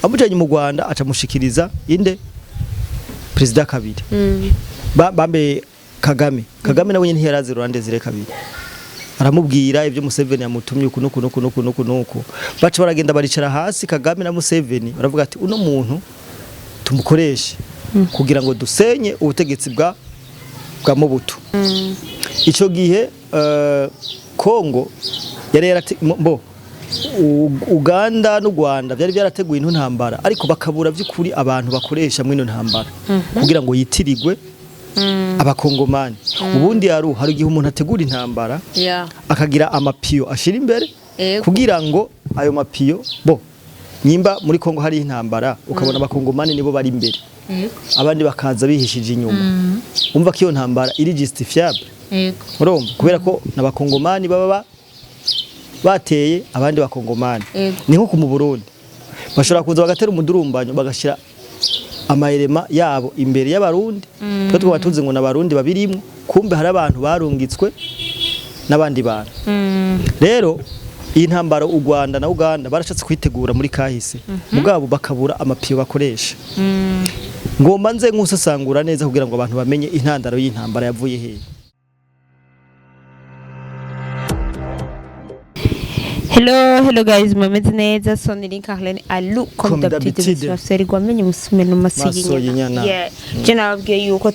amujanye mu Rwanda acamushikiriza inde president kabiri bambe Kagame nawe nyine ntiyarazi Rwanda zire kabiri aramubwira ibyo Museveni yamutumye kunuko baca baragenda baricara hasi Kagame na Museveni baravuga ati uno muntu tumukoreshe kugira ngo dusenye ubutegetsi bwa Mobutu ico gihe Kongo yari Uganda n'u Rwanda byari byarateguye into ntambara ariko bakabura by'ukuri abantu bakoresha mwino ntambara kugira ngo yitirigwe abakongomani ubundi hari igihe umuntu ategura intambara akagira amapiyo ashira imbere kugira ngo ayo mapiyo nyimba muri Kongo hari intambara ukabona abakongomani nibo bari imbere abandi bakaza bihishije inyuma umva ko iyo ntambara iri justifiable urumva kubera ko n'abakongomani baba bateye abandi bakongomani ni nko mu Burundi bashobora kuza bagatera umudurumbanyo bagashira amaelema yabo imbere y'abarundi twa twatuze ngo n'abarundi babirimo kumbe hari abantu barungitswe n'abandi bantu rero iyi ntambara u Rwanda na Uganda barashatse kwitegura muri kahise mugabo bakabura amapiyo bakoresha ngomba nze nkusasangura neza kugira ngo abantu bamenye intandaro y'intambara yavuye he. Hello guys, mumeze neza Sonny Carlene Alou comme d'habitude bafseri gwamenye musumeno masiginya. Yeah. Je nababwiye yuko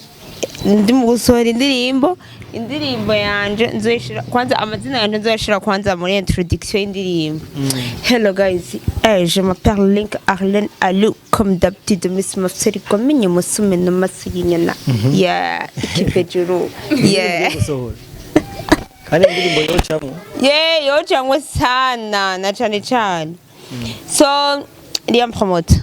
ndi mu gusohora indirimbo yanje nzoyishira kwanza amazina yanje nzoyishira kwanza muri introduction y'indirimbo. Hello guys, je m'appelle Link Arlene Alou comme d'habitude Miss Mafseri gwamenye musumeno masiginya. Yeah, ikipe juru. Yeah. Kandi indirimbo yocamwe yocamwe sana na cyane so Liam promote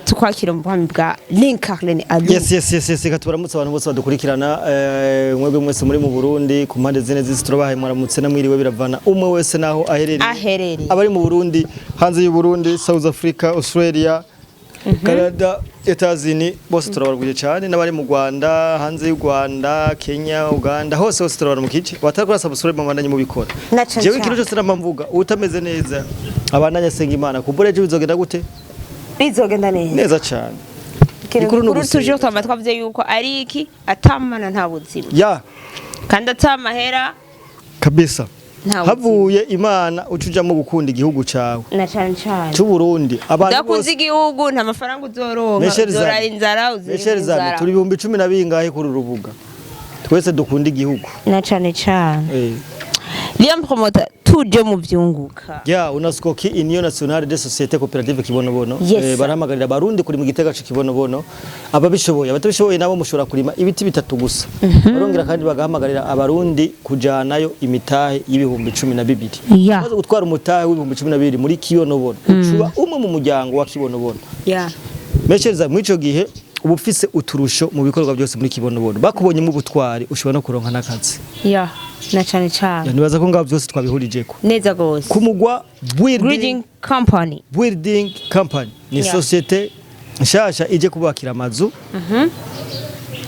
tukwakira mu bwami bwa Link Arlene Alou. Yes katubaramutse abantu bose badukurikirana mwebwe mwese muri mu Burundi ku mpande zine z'isi turabahaye mwaramutse namwiriwe biravana umwe wese naho aherereye abari mu Burundi hanze y'u Burundi South Africa Australia Canada Etazini bose turabarwije cyane n'abari mu Rwanda hanze y'u Rwanda Kenya Uganda hose turabara mu kici batakora subscribe mabandanye mu bikora jewe ikintu cyose namvuga utameze neza abandanya senga Imana kubureje bizogenda gute bizogenda neza cyane kuri toujours twamatwavye yuko ari iki atamana nta buzima kandi atamahera kabisa havuye Imana ucuja mu gukunda igihugu cawe na cyane cy'u Burundi abantu dakunze igihugu nta mafaranga uzoronka uzorara inzara uzira turi 10 na bingahe kuri rubuga twese dukunda igihugu na cyane Liam promoter tuje mu vyunguka unaskoki Union Nationale des Sociétés Coopératives Kibonobono barahamagarira barundi kuri mu gitega Kibonobono ababishoboye abatabishoboye nabo mushobora kurima ibiti bitatu gusa barongera kandi bagahamagarira abarundi kujanayo imitahe y'ibihumbi 12 maze gutwara umutahe w'ibihumbi 12 muri Kibonobono ucuba umwe mu muryango wa Kibonobono meshereza mu ico gihe ubufise uturusho mu bikorwa byose muri Kibonobono bakubonye mu butwari ushobora no kuronka nakazi na cyane nibaza ko ngabo byose twabihurijeko neza gose kumugwa building company ni societe nshasha ije kubakira amazu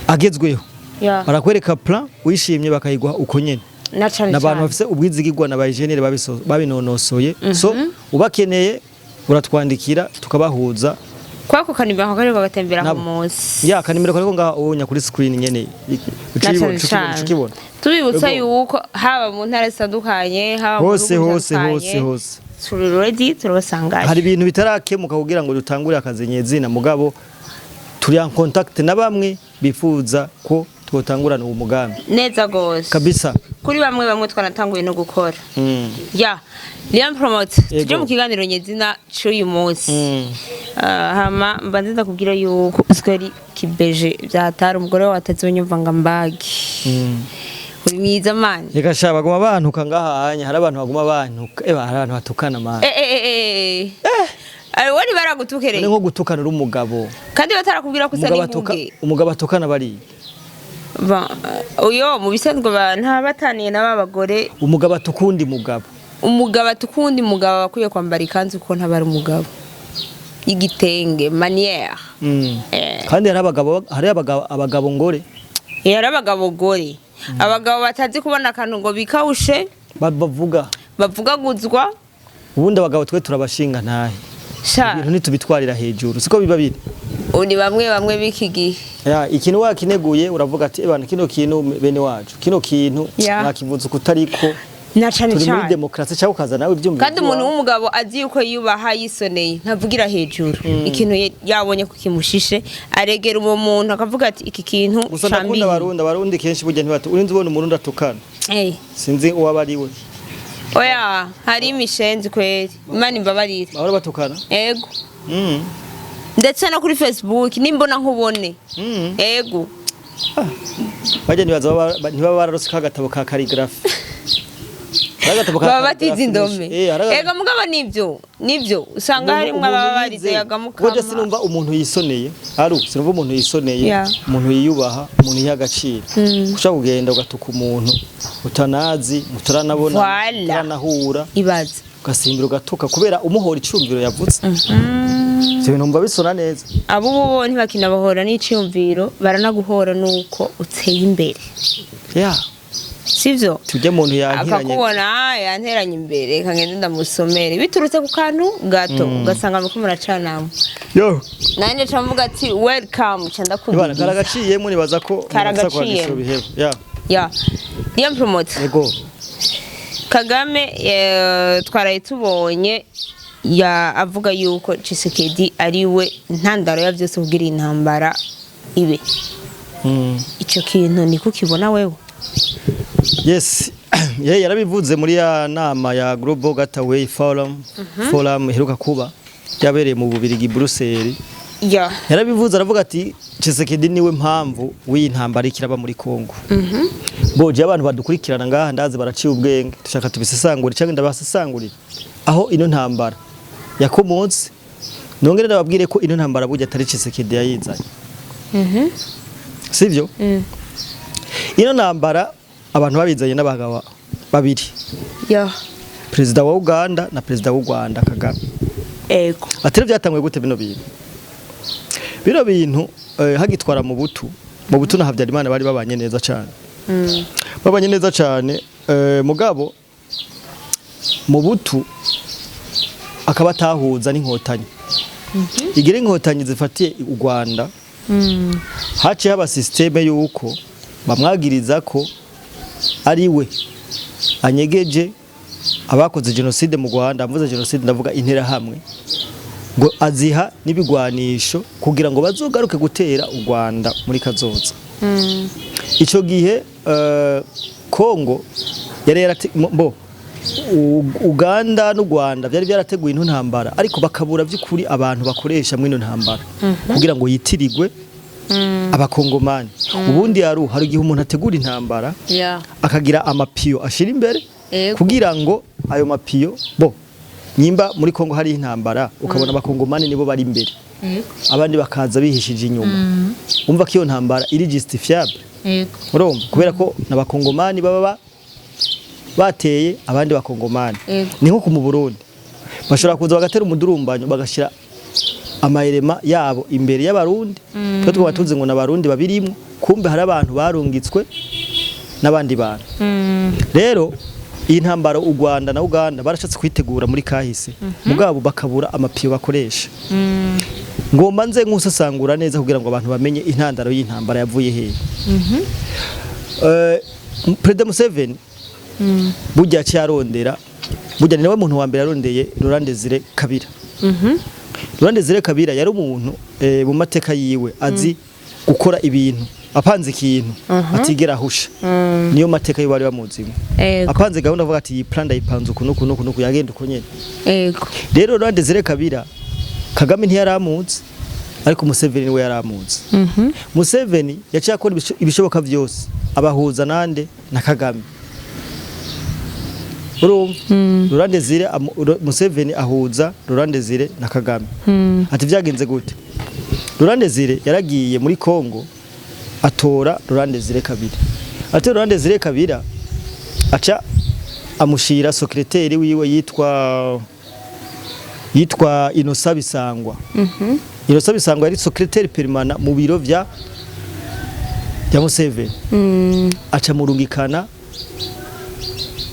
agezweho barakwereka plan wishimye bakayigwa uko nyene n'abantu bafise ubwizigirwa n'abajenere babinonosoye so ubakeneye uratwandikira tukabahuza kwako kanimero kari bagatembera ku munsi kanimero kari ngaha uwonya kuri screen nyene ukibona tubibutsa yuko haba mu ntara zitandukanye haba hose turi ready turabasangaje hari ibintu bitarakemuka kugira ngo dutangure akazi nyezina mugabo turi en contact na bamwe bifuza ko twotangurana uwo mugambi neza gose kabisa kuri bamwe twanatanguye no gukora Liam promote tuje mu kiganiro nyezina cy'uyu munsi hama mbanze ndakubwira yuko uskari kibeje byatara umugore wateze unyumva ngambagi uri mwiza mani reka shaba guma bantuka ngahanya hari abantu baguma bantuka hari abantu batukana mani wari baragutukereye nko gutukana uri umugabo kandi batarakubwira ko usa n'inguge umugabo atukana bari uyo mu bisanzwe nta bataniye na babagore umugabo atukundi mugabo bakwiye kwambara ikanzu ko ntabari umugabo igitenge manière kandi hari abagabo ngore hari abagabo gore abagabo batazi kubona akantu ngo bikawushe bavugaguzwa guzwa ubundi abagabo twe turabashinga ntahe ibintu ntitubitwarira hejuru siko biba biri uni bamwe biki gihe ikintu wakineguye uravuga ati ebana kino kintu bene wacu kino kintu nakivuze kutariko na cyane turi muri demokrasi cyangwa ukaza nawe ibyumviro kandi umuntu w'umugabo azi yuko yubaha yisoneye ntavugira hejuru ikintu yabonye ko kimushishe aregera uwo muntu akavuga ati iki kintu chambi abarundi kenshi burya ntibatu urinzi ubona umuntu ndatukana sinzi uwaba ari we oya hari imishenzi kweri imana imbabarire bahora batukana ego ndetse no kuri Facebook nimbona nkubone ego bajya ntibaba bararose kagatabo ka calligraphy baba batize indome ega mugabo nivyo usanga harimo ababarize yagamukama koje sinumva umuntu yisoneye sinumva umuntu yisoneye umuntu yiyubaha umuntu y'agaciro kusha kugenda ugatuka umuntu utanazi mutaranabona utanahura ibaza ugasimbira ugatuka kubera umuhora icumviro yavutse ibyo bintu mba bisona neza abo bo ntibakina bahora n'icumviro baranaguhora nuko uteye imbere sivyo tujye muntu yankiranye akakubona yanteranye imbere kangende ndamusomere biturutse ku kantu gato ugasanga muko muracanamo nanje camvuga ati welcome cyandakugira ibana karagaciyemo nibaza ko karagaciyemo bihebo niyo promote yego Kagame twaraye tubonye avuga yuko Tshisekedi ariwe ntandaro ya byose kugira intambara ibe icyo kintu niko kibona wewe yes yarabivuze muri ya nama ya Global Gateway Forum iheruka kuba yabereye mu Bubirigi Brussels yarabivuze aravuga ati Tshisekedi niwe mpamvu w'intambara ikiraba muri Kongo boje abantu badukurikirana ngaha ndazi baraciye ubwenge dushaka tubisesangura cyangwa ndabasesangurira aho ino ntambara yakomotse nongere ndababwire ko ino ntambara burya atari Tshisekedi yayizanye sivyo ino ntambara abantu babizanye n'abagabo babiri perezida wa Uganda na perezida w'u Rwanda Kagame atari byatangwe gute bino bintu hagitwara mu butu na Habyarimana bari babanye neza cyane mugabo mu butu akaba atahuza n'inkotanyi igira inkotanyi zifatiye u Rwanda haciye haba systeme yuko bamwagiriza ko ari we anyegeje abakoze genocide mu Rwanda mvuze genocide ndavuga intera hamwe ngo aziha n'ibigwanisho kugira ngo bazogaruke gutera u Rwanda muri kazoza ico gihe Kongo yari Uganda n'u Rwanda byari byarateguye into ntambara ariko bakabura by'ukuri abantu bakoresha mwino ntambara kugira ngo yitirigwe abakongomani ubundi hari igihe umuntu ategura intambara akagira amapiyo ashira imbere kugira ngo ayo mapiyo nyimba muri Kongo hari intambara ukabona abakongomani nibo bari imbere abandi bakaza bihishije inyuma umva ko iyo ntambara iri justifiable urumva kubera ko n'abakongomani baba bateye abandi bakongomani ni nko mu Burundi bashobora kuza bagatera umudurumbanyo bagashira amaelema yabo imbere y'abarundi twa twatuze ngo n'abarundi babirimo kumbe hari abantu barungitswe n'abandi bantu rero iyi ntambara u Rwanda na Uganda barashatse kwitegura muri kahise mugabo bakabura amapiyo bakoresha ngomba nze nkusasangura neza kugira ngo abantu bamenye intandaro y'intambara yavuye hehe President Museveni burya cyarondera burya niwe muntu wa mbere yarondeye Laurent Désiré Kabila Laurent Désiré Kabila yari umuntu mu mateka yiwe azi gukora ibintu apanze ikintu atigera husha niyo mateka yo bari bamuzimo apanze gahunda avuga ati iyi plan ndayipanze ukuntu yagenda uko nyene rero Laurent Désiré Kabila Kagame ntiyaramuzi ariko Museveni we yaramuzi Museveni yaciye akora ibishoboka byose abahuza nande na Kagame Laurent Désiré Museveni ahuza Laurent Désiré na Kagame ati byagenze gute Laurent Désiré yaragiye muri Kongo atora Laurent Désiré Kabila ati Laurent Désiré Kabila aca amushira secrétaire wiwe yitwa Innocent Bisangwa Innocent Bisangwa yari secrétaire permanent mu biro vya Museveni aca murungikana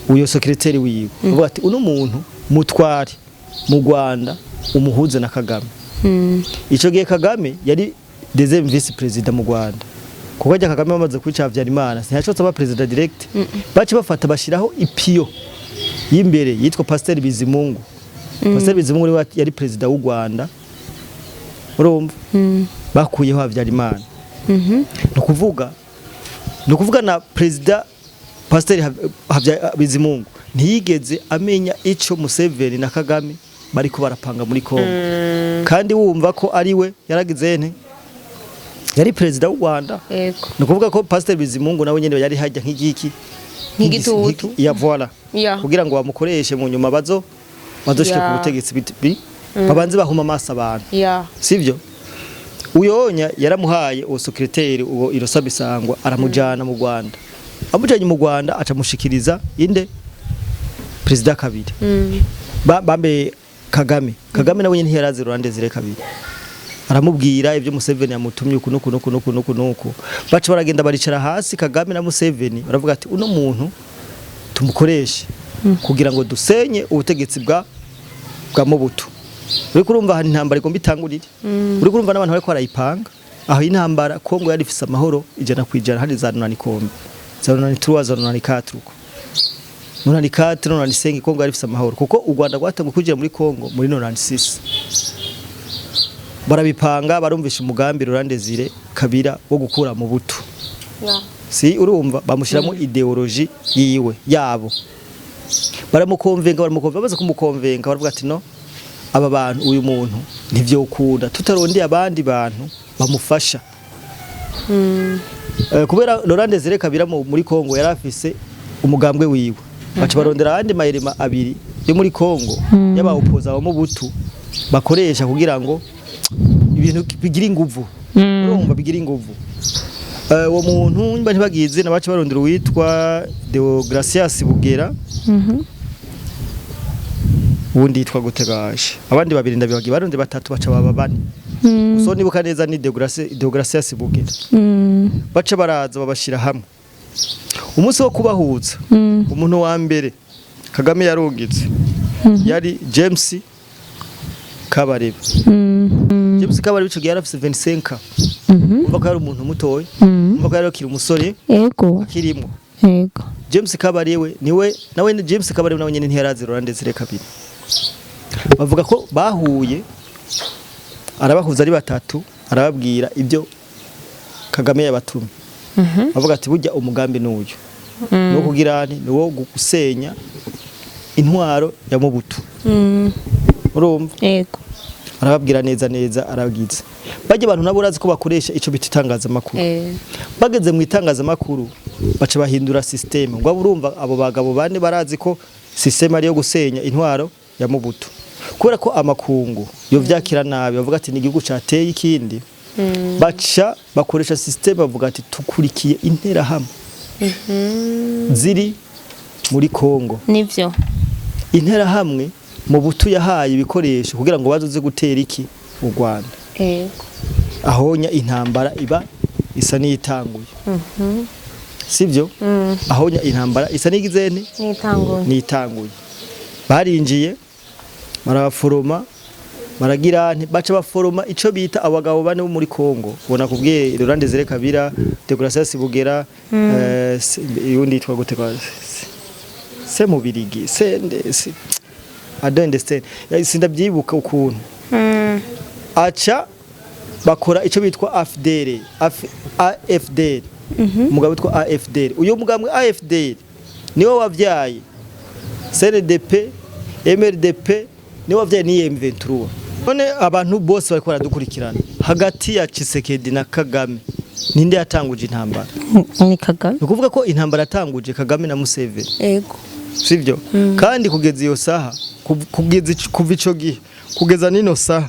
uyo secrétaire wiwe avuga ati uno muntu mutware mu Rwanda umuhuze na Kagame. Ico gihe Kagame yari deuxième vice president mu Rwanda. Kuko ajya Kagame bamaze kwica Habyarimana ntiyashotse aba president direct. Baci bafata bashiraho ipiyo y'imbere yitwa Pasteur Bizimungu. Pasteur Bizimungu yari president w'u Rwanda. Urumva? Bakuyeho Habyarimana. No kuvuga na president Pasteur Bizimungu ntiyigeze amenya ico Museveni na Kagame bariko barapanga muri Kongo. Kandi wumva ko ari we yaragize ene yari president w'u Rwanda. No kuvuga ko Pasteur Bizimungu nawe nyene yari hajya nk'igiki nk'igitutu ya voilà kugira ngo bamukoreshe mu nyuma bazoshike ku butegetsi babanze bahuma amaso abantu. Sivyo? Uyonya yaramuhaye uwo secrétaire uwo Irosa Bisangwa aramujana mu Rwanda. Amujanye mu Rwanda acamushikiriza inde president kabiri. Bambe Kagame nawe nyine ntiyarazi Rwanda zire kabiri. Aramubwira ibyo Museveni yamutumye kunuku. Baca baragenda baricara hasi Kagame na Museveni baravuga ati uno muntu tumukoreshe kugira ngo dusenye ubutegetsi bwa Mobutu. Uri kurumva hari intambara igomba itangurire. Uri kurumva n'abantu bariko barayipanga. Aho intambara Kongo yari ifise amahoro ijana kwijana hari za nani kombe. Za nani 3 za nani 4 uko. Nonani 4 nonani 5 Kongo yari ifise amahoro kuko u Rwanda rwatangiye kujira muri Kongo muri nonani 6. Barabipanga barumvisha umugambi Rwanda zire kabira wo gukura mu butu. Si urumva bamushiramo ideology yiwe yabo. Baramukonvenga baze kumukonvenga baravuga ati no aba bantu uyu muntu nivyo ukunda tutarondeye abandi bantu bamufasha. Kubera Laurent Desire Kabila muri Kongo yarafise umugambwe wiwe. Baca barondera andi mahirima abiri yo muri Kongo yaba opoza wa Mobutu bakoresha kugira ngo ibintu bigira inguvu. Urumva bigira inguvu. Uwo muntu mba ntibagize nabaca barondera witwa Deogracias Bugera. Ubundi yitwa gutegaje. Abandi babiri ndabibagiye baronde batatu baca baba bane. So nibuka neza ni Deogracias Bugera. Baca baraza babashira hamwe. Umunsi wo kubahuza umuntu wa mbere Kagame yarungitse yari James Kabarebe. James Kabarebe cyo yarafise 25. Umva ko ari umuntu mutoye. Umva ko yari akiri umusore. Yego. Akirimo. Yego. James Kabarebe niwe nawe James Kabarebe nawe nyene ntiyarazi Rwanda zire kabiri. Bavuga ko bahuye arabahuza ari batatu arababwira ibyo Kagame yabatumye. Bavuga ati burya umugambi n'uyu. No kugirane ni wo gusenya intwaro ya Mobutu. Urumva? Yego. Arababwira neza aragize. Bajye abantu nabo urazi ko bakoresha ico bitangaza makuru. Bageze mu itangazamakuru baca bahindura system. Ngo urumva abo bagabo bane barazi ko system ari yo gusenya intwaro ya Mobutu. Kubera ko amakungu yo vyakira nabi bavuga ati ni igihugu cateye ikindi. Baca bakoresha system bavuga ati tukurikiye intera hamwe. Ziri muri Kongo. Nivyo. Intera hamwe Mobutu yahaye ibikoresho kugira ngo bazoze gutera iki u Rwanda. Ahonya intambara iba isa nitanguye. Sivyo? Ahonya intambara isa nigizene nitanguye. Barinjiye baraforoma baragirane baca baforoma ico bita abagabo bane bo muri Kongo. Ubona kubwiye Laurent Desire Kabila, Deogracias Bugera, yundi yitwa gute se mubirigi se I don't understand. Sindabyibuka ukuntu. Acha bakora ico bitwa AFDL. Umugabo witwa AFDL. Uyo mugambwe AFDL niwe wavyaye CNDP, MRDP niwe wavyaye ni M23. None abantu bose bariko baradukurikirana hagati ya Tshisekedi na Kagame ninde yatanguje intambara? Ni Kagame. Ukuvuga ko intambara yatanguje Kagame na Museveni. Yego. Sivyo? Kandi kugeza iyo saha kuva ico gihe kugeza nino saha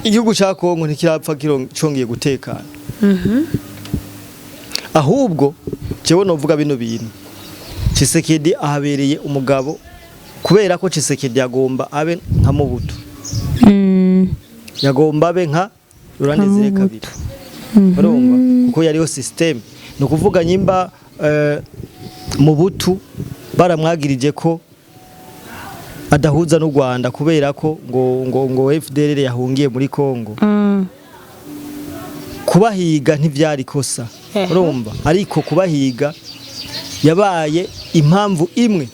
igihugu ca Kongo ntikirapfa congeye gutekana. Ahubwo jewe novuga bino bintu Tshisekedi ahabereye umugabo kubera ko Tshisekedi yagomba abe nka Mobutu. Yagomba abe nka Laurent Desire Kabila. Barumva kuko yariho system no kuvuga nyimba Mobutu baramwagirije ko adahuza n'u Rwanda kubera ko ngo FDLR yahungiye muri Kongo kubahiga ntivyari kosa urumva ariko kubahiga yabaye impamvu imwe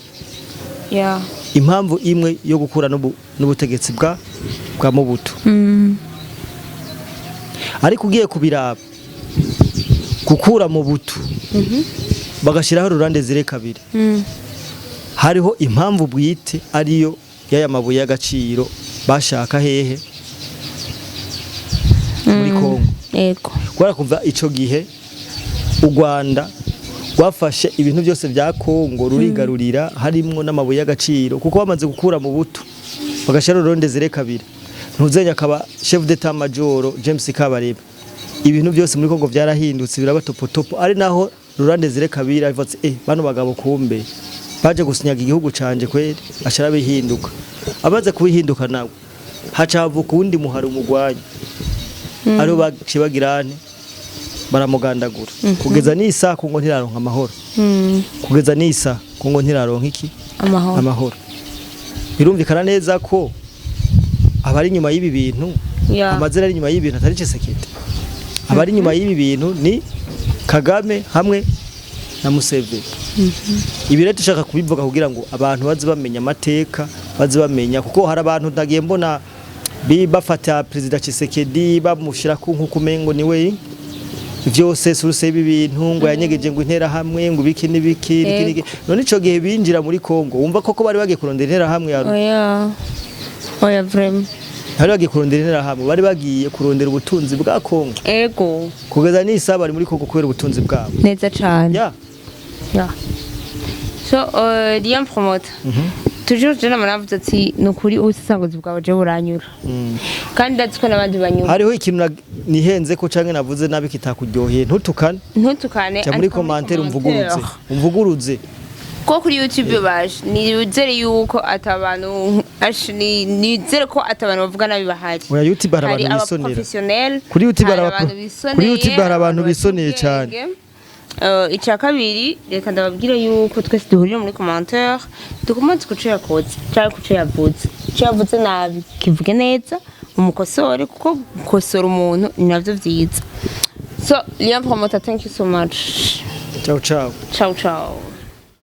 impamvu imwe yo gukura n'ubutegetsi bwa Mobutu ariko ugiye kubiraba gukura Mobutu bagashiraho Rurandezire kabiri hariho impamvu bwite ariyo yaya mabuye y'agaciro bashaka hehe muri Kongo kubera kuva ico gihe u Rwanda rwafashe ibintu byose bya Kongo rurigarurira harimwo n'amabuye y'agaciro kuko bamaze gukura Mobutu bagashira Rurandezire kabiri ntuzenya akaba chef d'état major James Kabarebe ibintu byose muri Kongo byarahindutse biraba topo ari naho Rurandezire kabiri avuze bano bagabo kumbe baje gusinyaga igihugu canje kweri ashara bihinduka abaze kubihinduka nawe hacavuka undi muhari umugwanya ari bakibagirane baramugandagura kugeza n'isa Kongo ntiraronka amahoro kugeza n'isa Kongo ntiraronka iki amahoro birumvikana neza ko abari nyuma y'ibi bintu amazina ari nyuma y'ibintu atari Tshisekedi abari nyuma y'ibi bintu ni Kagame hamwe na Museveni ibi rero dushaka kubivuga kugira ngo abantu baze bamenya amateka baze bamenya kuko hari abantu ndagiye mbona bafata president Tshisekedi bamushira ku nkukumengo niwe vyose suruse ibintu ngo yanyegeje ngo intera hamwe ngo biki nibiki none ico gihe binjira muri Kongo wumva koko bari bagiye kurondera intera hamwe oya vraiment hari bagiye kurondera intera hamwe bari bagiye kurondera ubutunzi bwa Kongo kugeza n'isa bari muri Kongo kubera ubutunzi bwabo neza cyane so Liam Promoter toujours je namaravuze ati nukuri usisangozi bwawe je buranyura kandi ndatswe nabandi banyura hariho ikintu nihenze ko canke navuze nabi kitakuryoheye ntutukane cya muri commentaire umvuguruze ko kuri YouTube baje nizere yuko atabantu nizere ko atabantu bavuga nabi bahari oya YouTube hari abantu bisonera kuri YouTube hari abantu bisoneye cyane icya kabiri reka ndababwire yuko twese duhurira muri commentaire dukomeze kuco yakoze cyangwa kuco yavuze nabi kivuge neza umukosore kuko gukosora umuntu ni navyo vyiza so Liam Promoter thank you so much ciao